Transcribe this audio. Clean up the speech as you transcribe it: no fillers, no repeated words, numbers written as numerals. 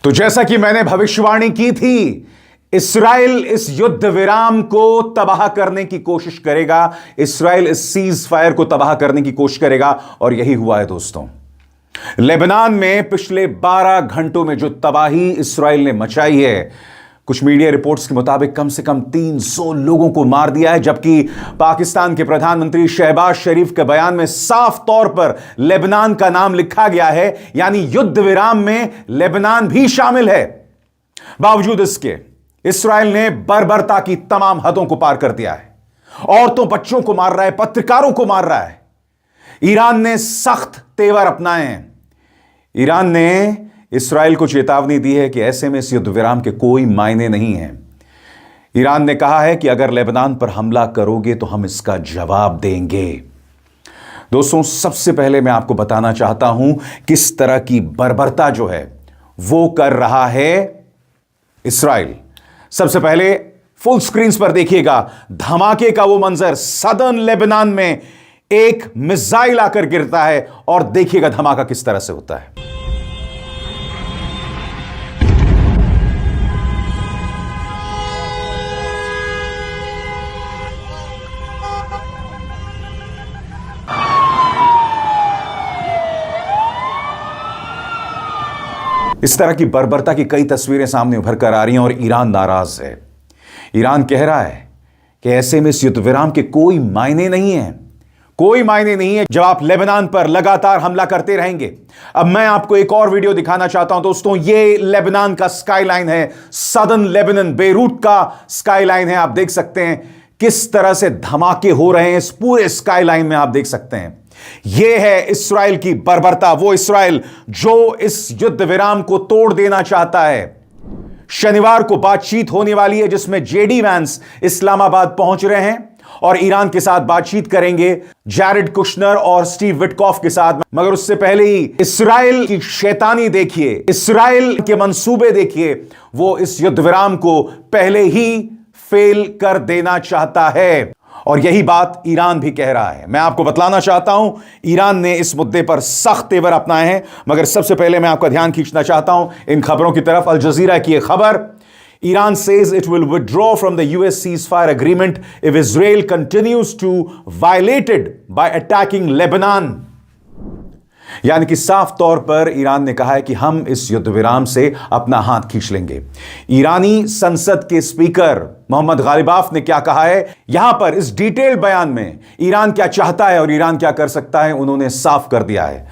तो जैसा कि मैंने भविष्यवाणी की थी, इस्राएल इस युद्ध विराम को तबाह करने की कोशिश करेगा। इस्राएल इस सीज फायर को तबाह करने की कोशिश करेगा और यही हुआ है दोस्तों। लेबनान में पिछले 12 घंटों में जो तबाही इस्राएल ने मचाई है, कुछ मीडिया रिपोर्ट्स के मुताबिक कम से कम 300 लोगों को मार दिया है, जबकि पाकिस्तान के प्रधानमंत्री शहबाज शरीफ के बयान में साफ तौर पर लेबनान का नाम लिखा गया है, यानी युद्ध विराम में लेबनान भी शामिल है। बावजूद इसके इस्राएल ने बर्बरता की तमाम हदों को पार कर दिया है। औरतों बच्चों को मार रहा है, पत्रकारों को मार रहा है। ईरान ने सख्त तेवर अपनाए हैं। ईरान ने इस्राएल को चेतावनी दी है कि ऐसे में इस युद्ध विराम के कोई मायने नहीं है। ईरान ने कहा है कि अगर लेबनान पर हमला करोगे तो हम इसका जवाब देंगे। दोस्तों, सबसे पहले मैं आपको बताना चाहता हूं किस तरह की बर्बरता जो है वो कर रहा है इस्राएल। सबसे पहले फुल स्क्रीन पर देखिएगा धमाके का वो मंजर। सदर्न लेबनान में एक मिसाइल आकर गिरता है और देखिएगा धमाका किस तरह से होता है। इस तरह की बर्बरता की कई तस्वीरें सामने उभर कर आ रही हैं और ईरान नाराज है। ईरान कह रहा है कि ऐसे में इस युद्ध विराम के कोई मायने नहीं है, कोई मायने नहीं है जब आप लेबनान पर लगातार हमला करते रहेंगे। अब मैं आपको एक और वीडियो दिखाना चाहता हूं दोस्तों। ये लेबनान का स्काईलाइन है, सदर्न लेबनान, बेरूत का स्काईलाइन है। आप देख सकते हैं किस तरह से धमाके हो रहे हैं इस पूरे स्काईलाइन में। आप देख सकते हैं यह है इस्राएल की बर्बरता, वो इस्राएल जो इस युद्ध विराम को तोड़ देना चाहता है। शनिवार को बातचीत होने वाली है जिसमें जेडी वैंस इस्लामाबाद पहुंच रहे हैं और ईरान के साथ बातचीत करेंगे, जैरेड कुशनर और स्टीव विटकॉफ के साथ। मगर उससे पहले ही इस्राएल की शैतानी देखिए, इस्राएल के मंसूबे देखिए। वो इस युद्ध विराम को पहले ही फेल कर देना चाहता है और यही बात ईरान भी कह रहा है। मैं आपको बतलाना चाहता हूं ईरान ने इस मुद्दे पर सख्त तेवर अपनाए हैं। मगर सबसे पहले मैं आपका ध्यान खींचना चाहता हूं इन खबरों की तरफ। अल जजीरा की यह खबर, Iran says it will withdraw from the US ceasefire agreement if Israel continues to violate it by attacking Lebanon। यानी कि साफ तौर पर ईरान ने कहा है कि हम इस युद्ध विराम से अपना हाथ खींच लेंगे। ईरानी संसद के स्पीकर मोहम्मद गालिबाफ ने क्या कहा है, यहां पर इस डिटेल्ड बयान में ईरान क्या चाहता है और ईरान क्या कर सकता है उन्होंने साफ कर दिया है।